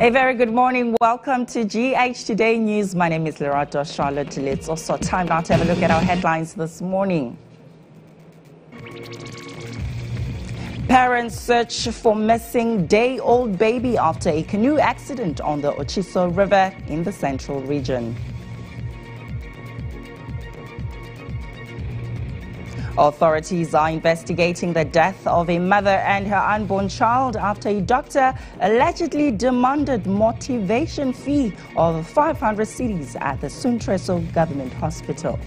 A very good morning. Welcome to GH Today News. My name is Lerato Charlotte. It's also time now to have a look at our headlines this morning. Parents search for missing day-old baby after a canoe accident on the Ochiso River in the central region. Authorities are investigating the death of a mother and her unborn child after a doctor allegedly demanded motivation fee of 500 cedis at the Suntreso Government Hospital.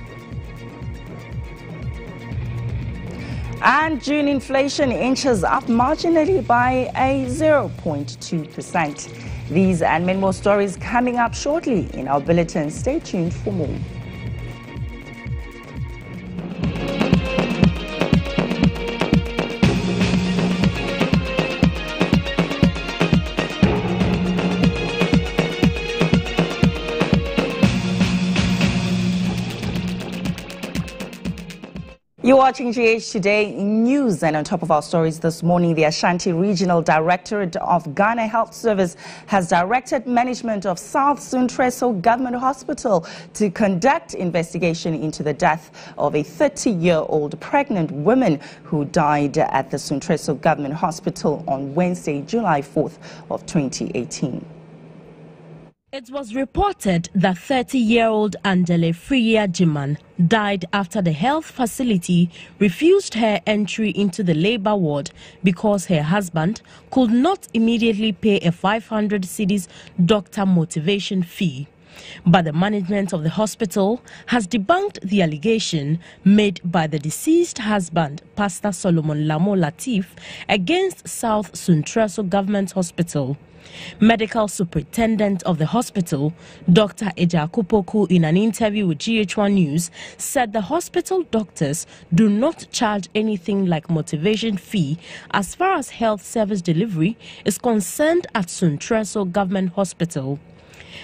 And June inflation inches up marginally by a 0.2%. These and many more stories coming up shortly in our bulletin. Stay tuned for more. You're watching GH Today News, and on top of our stories this morning, the Ashanti Regional Directorate of Ghana Health Service has directed management of South Suntreso Government Hospital to conduct investigation into the death of a 30-year-old pregnant woman who died at the Suntreso Government Hospital on Wednesday, July 4th of 2018. It was reported that 30-year-old Angele Freya Jiman died after the health facility refused her entry into the labor ward because her husband could not immediately pay a 500 cedis doctor motivation fee. But the management of the hospital has debunked the allegation made by the deceased husband, Pastor Solomon Lamo Latif, against South Suntreso Government Hospital. Medical Superintendent of the hospital, Dr. Eja Kupoku, in an interview with GH1 News, said the hospital doctors do not charge anything like motivation fee as far as health service delivery is concerned at Suntreso Government Hospital.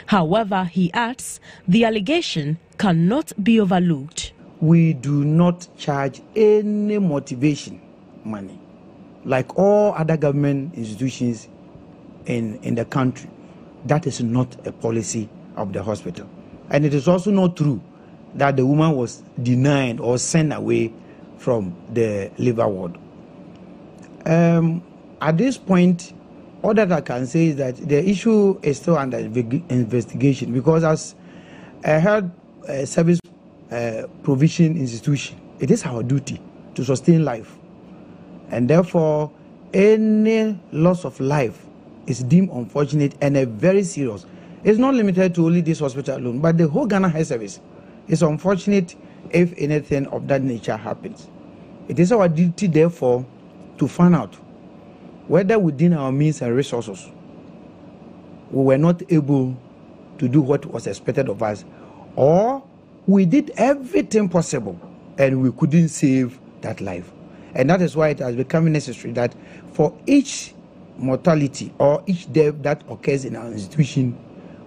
However, he adds, the allegation cannot be overlooked. We do not charge any motivation money like all other government institutions in the country. That is not a policy of the hospital. And it is also not true that the woman was denied or sent away from the labor ward. At this point, all that I can say is that the issue is still under investigation, because as a health service provision institution, it is our duty to sustain life. And therefore, any loss of life is deemed unfortunate and a very serious. It's not limited to only this hospital alone, but the whole Ghana Health Service is unfortunate if anything of that nature happens. It is our duty, therefore, to find out whether within our means and resources we were not able to do what was expected of us, or we did everything possible and we couldn't save that life. And that is why it has become necessary that for each mortality or each death that occurs in our institution,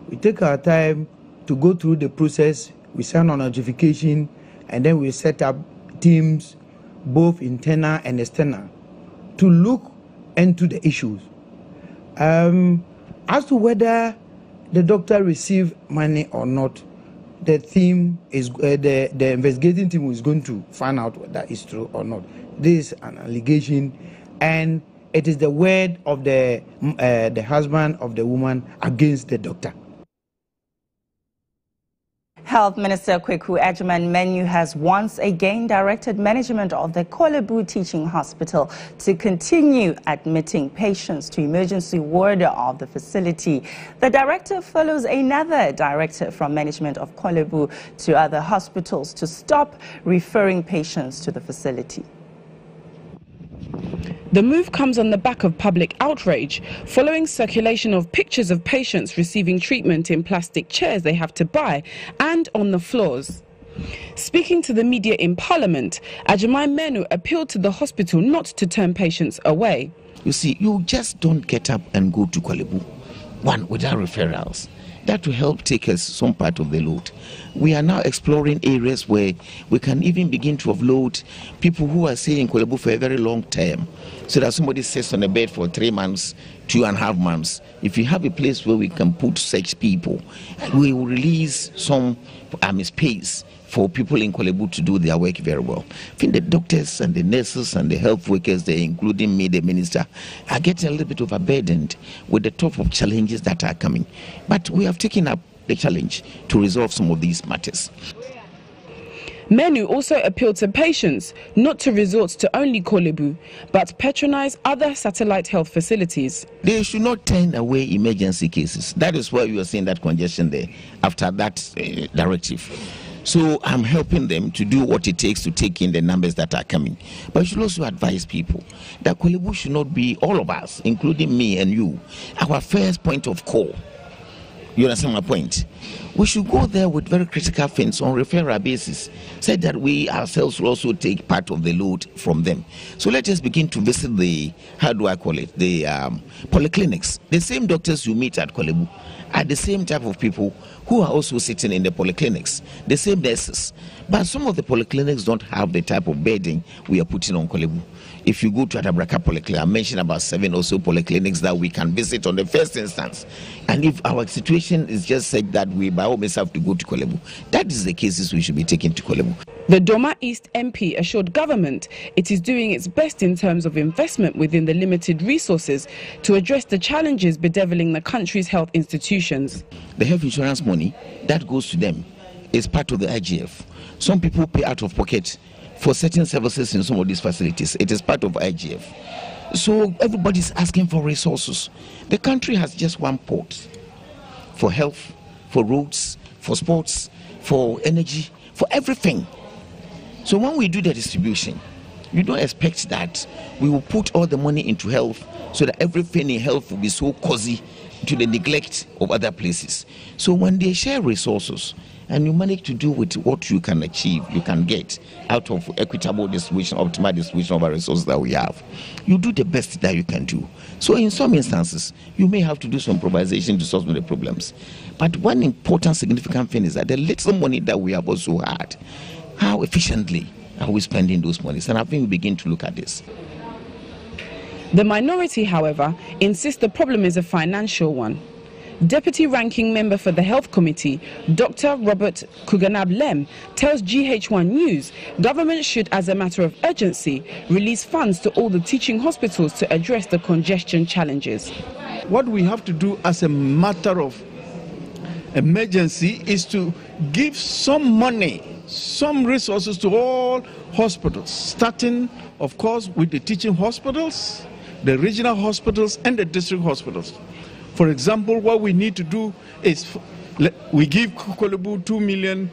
we take our time to go through the process. We send a notification, and then we set up teams, both internal and external, to look into the issues. As to whether the doctor received money or not, the team is the investigating team is going to find out whether it's true or not. This is an allegation, and it is the word of the husband of the woman against the doctor. Health Minister Kweku Agyeman has once again directed management of the Kolebu Teaching Hospital to continue admitting patients to emergency ward of the facility. The director follows another directive from management of Kolebu to other hospitals to stop referring patients to the facility. The move comes on the back of public outrage following circulation of pictures of patients receiving treatment in plastic chairs they have to buy and on the floors. Speaking to the media in Parliament, Agyeman appealed to the hospital not to turn patients away. You see, you just don't get up and go to Kolebu, one, without referrals. That will help take us some part of the load. We are now exploring areas where we can even begin to offload people who are staying in Korle Bu for a very long term, so that somebody sits on a bed for 3 months, 2.5 months. If you have a place where we can put such people, we will release some space for people in Korle Bu to do their work very well. I think the doctors and the nurses and the health workers there, including me, the minister, are getting a little bit overburdened with the top of challenges that are coming. But we have taken up the challenge to resolve some of these matters. Menu also appealed to patients not to resort to only Korle Bu, but patronize other satellite health facilities. They should not turn away emergency cases. That is why you are seeing that congestion there after that directive. So I'm helping them to do what it takes to take in the numbers that are coming. But I should also advise people that Korle Bu should not be, all of us, including me and you, our first point of call. You understand my point? We should go there with very critical things on referral basis, so that we ourselves will also take part of the load from them. So let us begin to visit the, how do I call it, the polyclinics. The same doctors you meet at Korle Bu are the same type of people who are also sitting in the polyclinics, the same nurses. But some of the polyclinics don't have the type of bedding we are putting on Korle Bu. If you go to Adabraka Polyclinic, I mentioned about 7 or so polyclinics that we can visit on the first instance. And if our situation is just said that we by all means have to go to Korle Bu, that is the cases we should be taking to Korle Bu. The Doma East MP assured government it is doing its best in terms of investment within the limited resources to address the challenges bedeviling the country's health institutions. The health insurance money that goes to them is part of the IGF. Some people pay out of pocket for certain services in some of these facilities. It is part of IGF. So everybody's asking for resources. The country has just one port for health, for roads, for sports, for energy, for everything. So when we do the distribution, you don't expect that we will put all the money into health so that everything in health will be so cozy to the neglect of other places. So when they share resources and you manage to do with what you can achieve, you can get out of equitable distribution, optimal distribution of our resources that we have, you do the best that you can do. So in some instances, you may have to do some improvisation to solve some of the problems. But one important significant thing is that the little money that we have also had, how efficiently are we spending those monies? And I think we begin to look at this. The minority, however, insists the problem is a financial one. Deputy Ranking Member for the Health Committee, Dr. Robert Kuganab-Lem, tells GH1 News government should, as a matter of urgency, release funds to all the teaching hospitals to address the congestion challenges. What we have to do as a matter of emergency is to give some money, some resources to all hospitals, starting, of course, with the teaching hospitals, the regional hospitals, and the district hospitals. For example, what we need to do is we give Korle Bu 2 million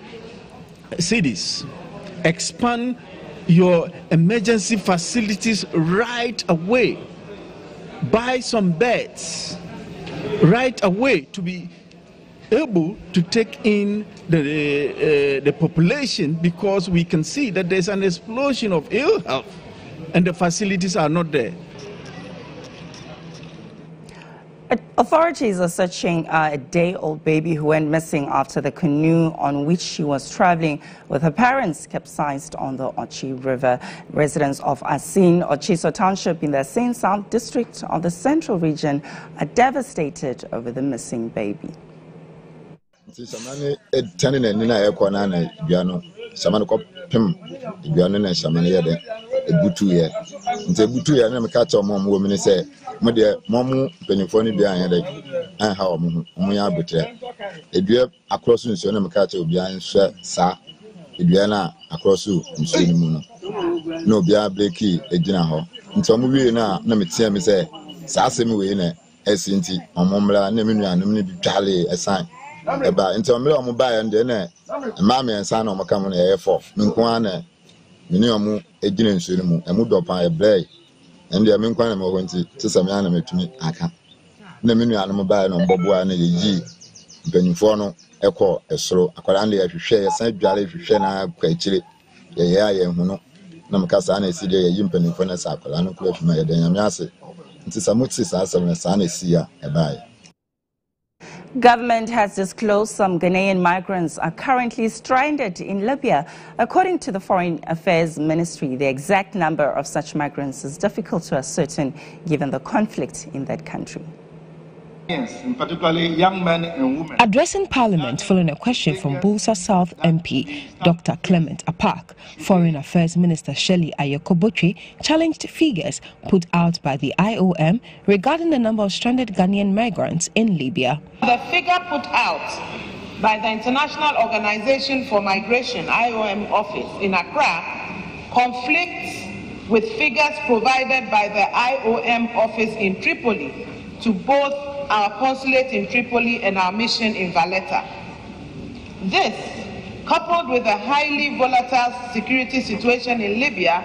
cedis. Expand your emergency facilities right away. Buy some beds right away to be able to take in the population, because we can see that there's an explosion of ill health and the facilities are not there. Authorities are searching a day-old baby who went missing after the canoe on which she was traveling with her parents capsized on the Ochi River. Residents of Asin, Ochiso Township in the Asin South District of the Central Region are devastated over the missing baby. Media Momu, Penifoni behind and how Muya Butre. A dear across in Sonam Cato behind Sa, Idiana across you in Sunimuno. No Bia Blakey, a dinner. In some movie now, Namitia me say, Sassimi Wayne, Essinti, or Momla, Nemina, Nemini Charlie, a sign. About into a mill mobile and then Mammy and son of my common air for Minquana, Miniamu, a dinner in Sunimu, a Mudopa, a blade. And the American went to some animal to me. I can't. The menu animal buy on Bobo and G. Beniforno, Echo, a slow, a Corandi, if you share a side jolly, if you share a quite chili, yeah, no. Namcasana, CJ, a Yimpen, Furnace, Colano, Cliff, my Daniamase. It is a mutsis as a son is here, a buy. Government has disclosed some Ghanaian migrants are currently stranded in Libya. According to the Foreign Affairs Ministry, the exact number of such migrants is difficult to ascertain given the conflict in that country. Particularly young men and women. Addressing Parliament following a question from Bulsa South MP Dr. Clement Apak, Foreign Affairs Minister Shirley Ayokoboche challenged figures put out by the IOM regarding the number of stranded Ghanaian migrants in Libya. The figure put out by the International Organization for Migration IOM office in Accra conflicts with figures provided by the IOM office in Tripoli to both our consulate in Tripoli and our mission in Valletta. This, coupled with the highly volatile security situation in Libya,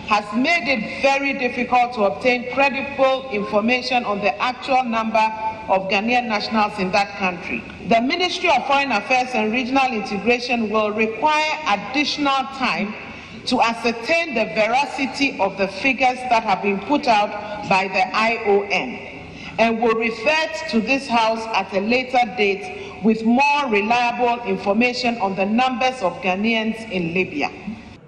has made it very difficult to obtain credible information on the actual number of Ghanaian nationals in that country. The Ministry of Foreign Affairs and Regional Integration will require additional time to ascertain the veracity of the figures that have been put out by the IOM, and will refer to this House at a later date with more reliable information on the numbers of Ghanaians in Libya.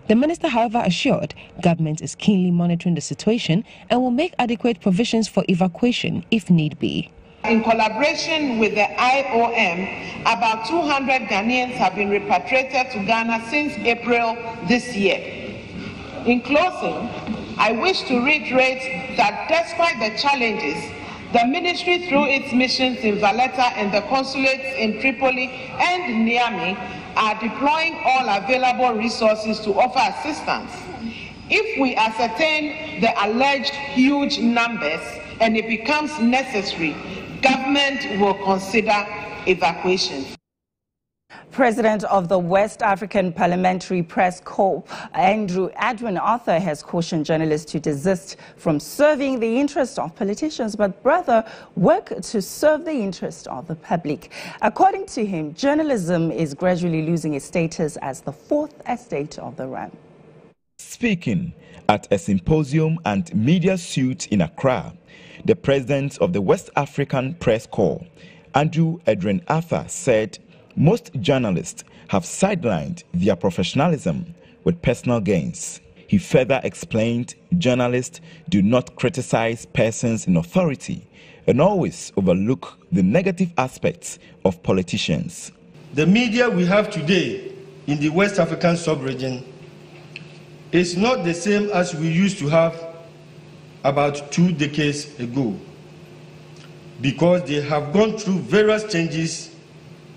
The minister, however, assured government is keenly monitoring the situation and will make adequate provisions for evacuation if need be. In collaboration with the IOM, about 200 Ghanaians have been repatriated to Ghana since April this year. In closing, I wish to reiterate that despite the challenges, the ministry, through its missions in Valletta and the consulates in Tripoli and Niamey, are deploying all available resources to offer assistance. If we ascertain the alleged huge numbers and it becomes necessary, government will consider evacuation. President of the West African Parliamentary Press Corps, Andrew Edwin Arthur, has cautioned journalists to desist from serving the interests of politicians, but rather work to serve the interest of the public. According to him, journalism is gradually losing its status as the fourth estate of the realm. Speaking at a symposium and media suite in Accra, the president of the West African Press Corps, Andrew Edwin Arthur, said most journalists have sidelined their professionalism with personal gains. He further explained journalists do not criticize persons in authority and always overlook the negative aspects of politicians. The media we have today in the West African sub-region is not the same as we used to have about 2 decades ago, because they have gone through various changes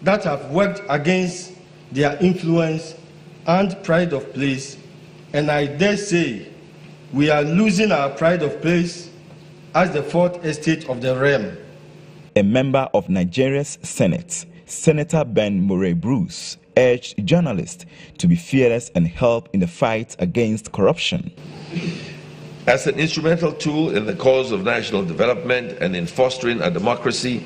that have worked against their influence and pride of place, and I dare say we are losing our pride of place as the fourth estate of the realm. A member of Nigeria's Senate, Senator Ben Murray Bruce, urged journalists to be fearless and help in the fight against corruption. As an instrumental tool in the cause of national development and in fostering a democracy,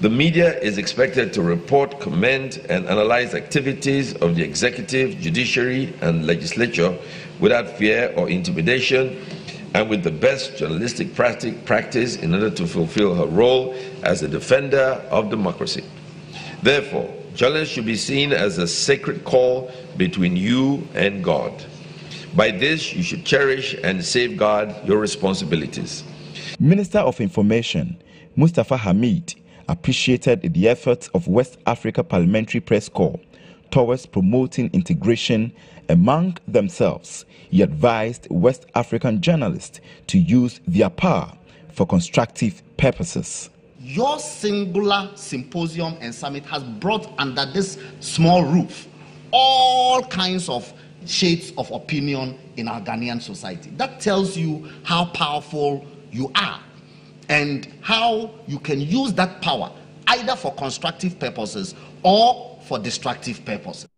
the media is expected to report, comment, and analyze activities of the executive, judiciary, and legislature without fear or intimidation, and with the best journalistic practice in order to fulfill her role as a defender of democracy. Therefore, journalists should be seen as a sacred call between you and God. By this, you should cherish and safeguard your responsibilities. Minister of Information, Mustafa Hamid, appreciated the efforts of West Africa Parliamentary Press Corps towards promoting integration among themselves. He advised West African journalists to use their power for constructive purposes. Your singular symposium and summit has brought under this small roof all kinds of shades of opinion in our Ghanaian society. That tells you how powerful you are and how you can use that power either for constructive purposes or for destructive purposes.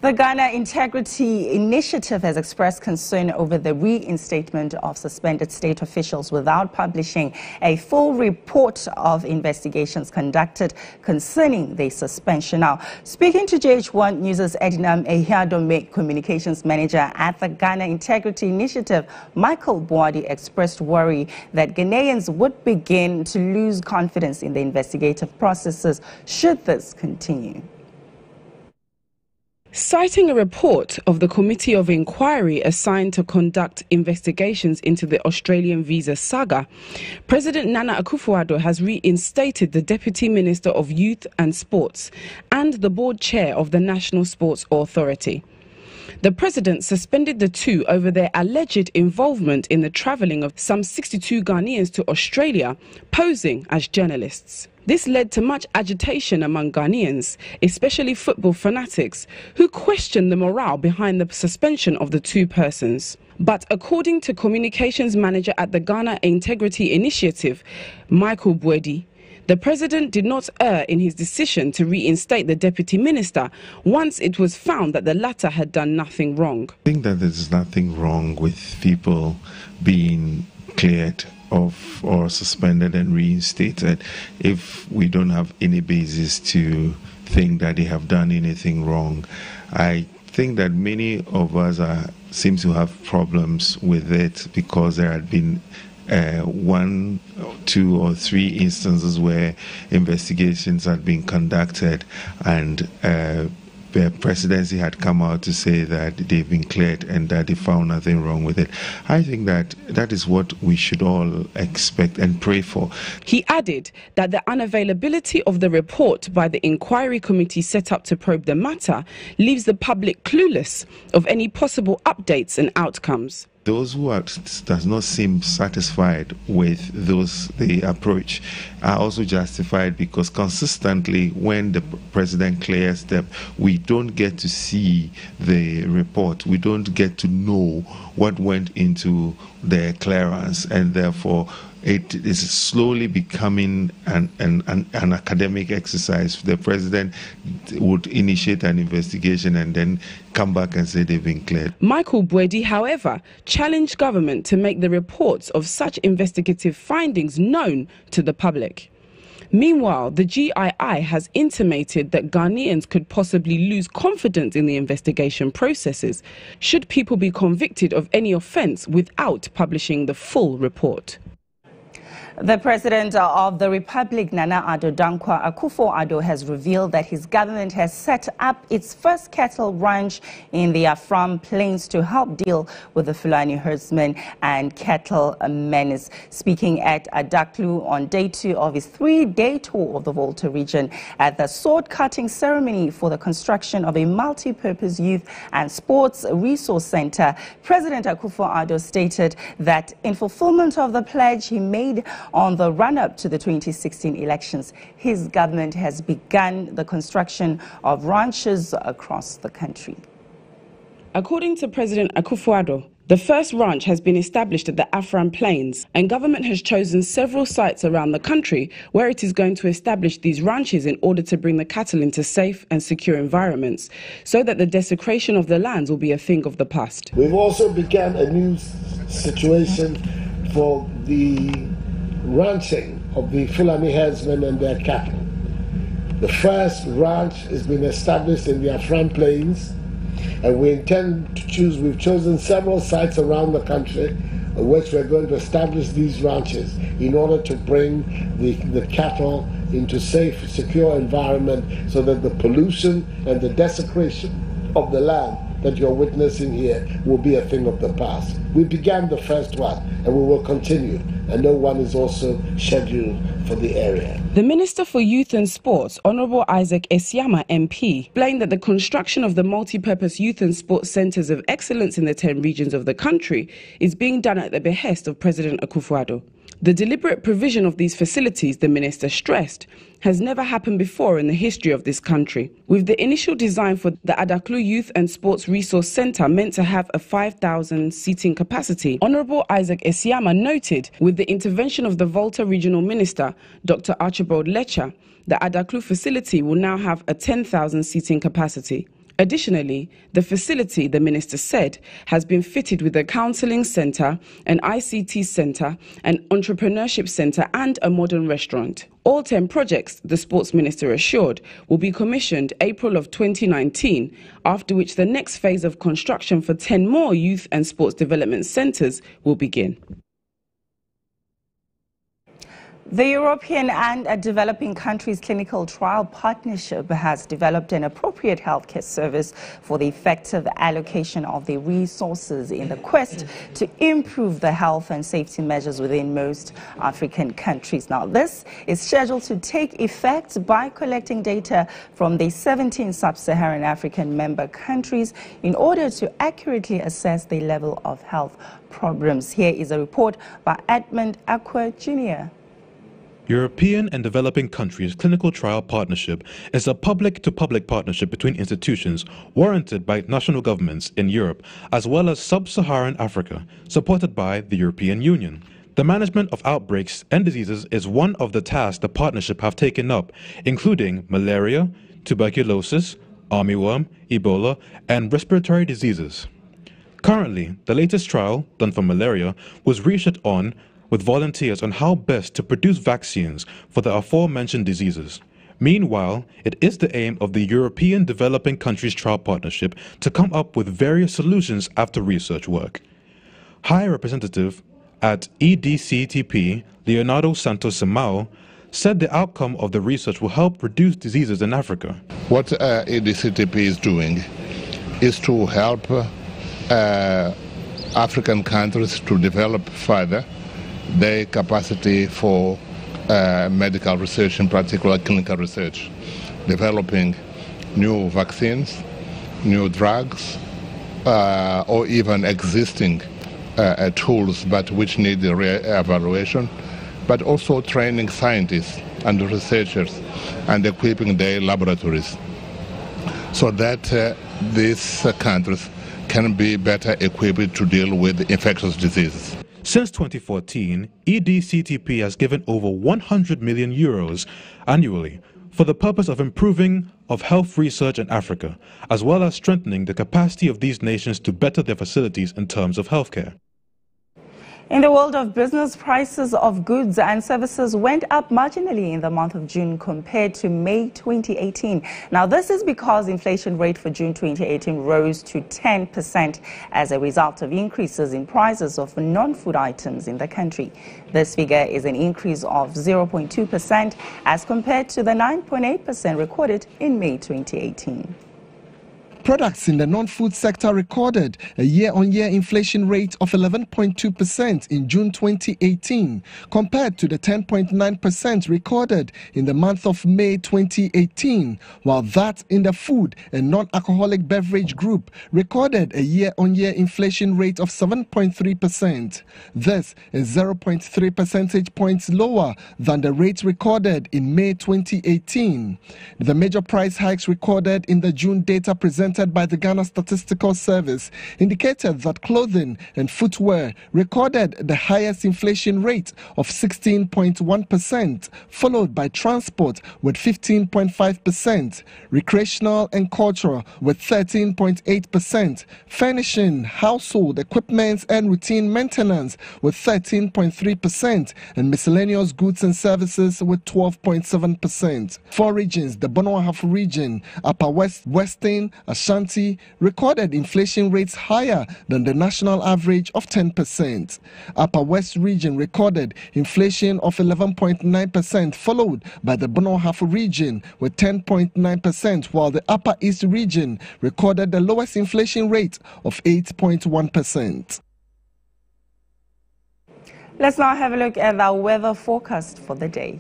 The Ghana Integrity Initiative has expressed concern over the reinstatement of suspended state officials without publishing a full report of investigations conducted concerning their suspension. Now, speaking to GH1 News' Edinam Ehiadome, communications manager at the Ghana Integrity Initiative, Michael Boadi, expressed worry that Ghanaians would begin to lose confidence in the investigative processes should this continue. Citing a report of the Committee of Inquiry assigned to conduct investigations into the Australian visa saga, President Nana Akufo-Addo has reinstated the Deputy Minister of Youth and Sports and the board chair of the National Sports Authority. The president suspended the two over their alleged involvement in the travelling of some 62 Ghanaians to Australia, posing as journalists. This led to much agitation among Ghanaians, especially football fanatics, who questioned the morale behind the suspension of the two persons. But according to communications manager at the Ghana Integrity Initiative, Michael Boadi, the president did not err in his decision to reinstate the deputy minister once it was found that the latter had done nothing wrong. I think that there's nothing wrong with people being cleared of or suspended and reinstated if we don't have any basis to think that they have done anything wrong. I think that many of us seem to have problems with it because there had been 1, 2 or 3 instances where investigations had been conducted and the presidency had come out to say that they've been cleared and that they found nothing wrong with it. I think that that is what we should all expect and pray for. He added that the unavailability of the report by the inquiry committee set up to probe the matter leaves the public clueless of any possible updates and outcomes. Those who does not seem satisfied with the approach are also justified because consistently when the president clears them, we don't get to see the report. We don't get to know what went into the clearance, and therefore it is slowly becoming an academic exercise. The president would initiate an investigation and then come back and say they've been cleared. Michael Boadi, however, challenged government to make the reports of such investigative findings known to the public. Meanwhile, the GII has intimated that Ghanaians could possibly lose confidence in the investigation processes should people be convicted of any offence without publishing the full report. The President of the Republic, Nana Addo Dankwa Akufo-Addo, has revealed that his government has set up its first cattle ranch in the Afram Plains to help deal with the Fulani herdsmen and cattle menace. Speaking at Adaklu on day 2 of his 3-day tour of the Volta region at the sword-cutting ceremony for the construction of a multi-purpose youth and sports resource center, President Akufo-Addo stated that in fulfillment of the pledge he made on the run-up to the 2016 elections, his government has begun the construction of ranches across the country. According to President Akufo-Addo, the first ranch has been established at the Afram Plains, and government has chosen several sites around the country where it is going to establish these ranches in order to bring the cattle into safe and secure environments so that the desecration of the lands will be a thing of the past. We've also begun a new situation for the ranching of the Fulani herdsmen and their cattle. The first ranch has been established in the Afram Plains, and we intend to we've chosen several sites around the country in which we're going to establish these ranches in order to bring the cattle into safe, secure environment so that the pollution and the desecration of the land that you're witnessing here will be a thing of the past. We began the first one and we will continue, and no one is also scheduled for the area. The Minister for Youth and Sports, Honourable Isaac Esiama MP, explained that the construction of the multi-purpose youth and sports centres of excellence in the 10 regions of the country is being done at the behest of President Akufo-Addo. The deliberate provision of these facilities, the minister stressed, has never happened before in the history of this country. With the initial design for the Adaklu Youth and Sports Resource Centre meant to have a 5,000 seating capacity, Honourable Isaac Esiama noted with the intervention of the Volta Regional Minister, Dr. Archibald Letcher, the Adaklu facility will now have a 10,000 seating capacity. Additionally, the facility, the minister said, has been fitted with a counselling centre, an ICT centre, an entrepreneurship centre and a modern restaurant. All 10 projects, the sports minister assured, will be commissioned April of 2019, after which the next phase of construction for 10 more youth and sports development centres will begin. The European and Developing Countries Clinical Trial Partnership has developed an appropriate healthcare service for the effective allocation of the resources in the quest to improve the health and safety measures within most African countries. Now, this is scheduled to take effect by collecting data from the 17 sub-Saharan African member countries in order to accurately assess the level of health problems. Here is a report by Edmund Akwa Jr. European and Developing Countries Clinical Trial Partnership is a public-to-public partnership between institutions warranted by national governments in Europe as well as sub-Saharan Africa, supported by the European Union. The management of outbreaks and diseases is one of the tasks the partnership have taken up, including malaria, tuberculosis, armyworm, Ebola, and respiratory diseases. Currently, the latest trial, done for malaria, was researched on with volunteers on how best to produce vaccines for the aforementioned diseases. Meanwhile, it is the aim of the European Developing Countries Trial Partnership to come up with various solutions after research work. High Representative at EDCTP, Leonardo Santos Simao, said the outcome of the research will help reduce diseases in Africa. What EDCTP is doing is to help African countries to develop further their capacity for medical research, in particular clinical research, developing new vaccines, new drugs, or even existing tools but which need re-evaluation, but also training scientists and researchers and equipping their laboratories so that these countries can be better equipped to deal with infectious diseases. Since 2014, EDCTP has given over 100 million euros annually for the purpose of improving of health research in Africa, as well as strengthening the capacity of these nations to better their facilities in terms of healthcare. In the world of business, prices of goods and services went up marginally in the month of June compared to May 2018. Now, this is because inflation rate for June 2018 rose to 10% as a result of increases in prices of non-food items in the country. This figure is an increase of 0.2% as compared to the 9.8% recorded in May 2018. Products in the non-food sector recorded a year-on-year inflation rate of 11.2% in June 2018, compared to the 10.9% recorded in the month of May 2018, while that in the food and non-alcoholic beverage group recorded a year-on-year inflation rate of 7.3%. This is 0.3 percentage points lower than the rate recorded in May 2018. The major price hikes recorded in the June data presented by the Ghana Statistical Service indicated that clothing and footwear recorded the highest inflation rate of 16.1%, followed by transport with 15.5%, recreational and cultural with 13.8%, furnishing, household equipment and routine maintenance with 13.3%, and miscellaneous goods and services with 12.7%. Four regions, the Bono-Ahafo region, Upper West, Western, Ashanti, recorded inflation rates higher than the national average of 10%. Upper West region recorded inflation of 11.9%, followed by the Bono-Ahafo region with 10.9%, while the Upper East region recorded the lowest inflation rate of 8.1%. Let's now have a look at the weather forecast for the day.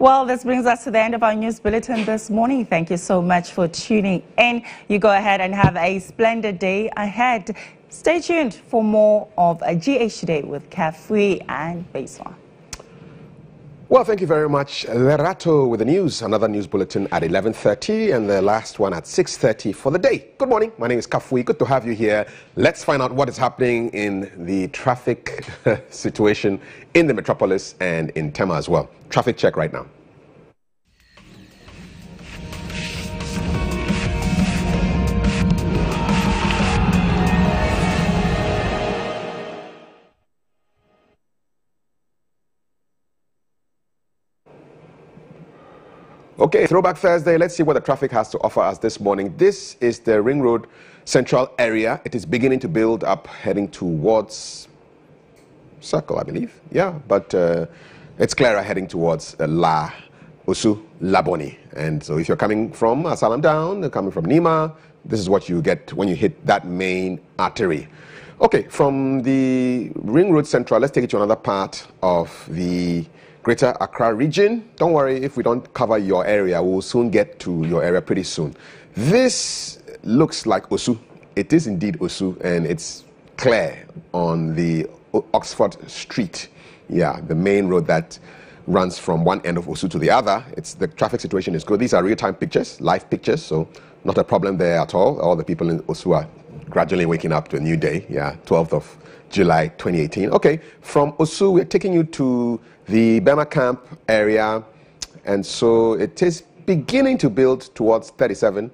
Well, this brings us to the end of our news bulletin this morning. Thank you so much for tuning in. You go ahead and have a splendid day ahead. Stay tuned for more of a GH Today with Kafui and Baseline. Well, thank you very much. Lerato with the news. Another news bulletin at 11:30 and the last one at 6:30 for the day. Good morning. My name is Kafui. Good to have you here. Let's find out what is happening in the traffic situation in the metropolis and in Tema as well. Traffic check right now. Okay, Throwback Thursday. Let's see what the traffic has to offer us this morning. This is the Ring Road Central area. It is beginning to build up, heading towards Circle, I believe. Yeah, but it's clearer heading towards La Osu, Laboni. And so if you're coming from Asalam down, coming from Nima, this is what you get when you hit that main artery. Okay, from the Ring Road Central, let's take it to another part of the Greater Accra region. Don't worry if we don't cover your area. We'll soon get to your area pretty soon. This looks like Osu. It is indeed Osu, and it's clear on the Oxford Street. Yeah, the main road that runs from one end of Osu to the other. The traffic situation is good. These are real-time pictures, live pictures, so not a problem there at all. All the people in Osu are gradually waking up to a new day. Yeah, 12th of July 2018. Okay, from Osu, we're taking you to the Bema Camp area, and so it is beginning to build towards 37.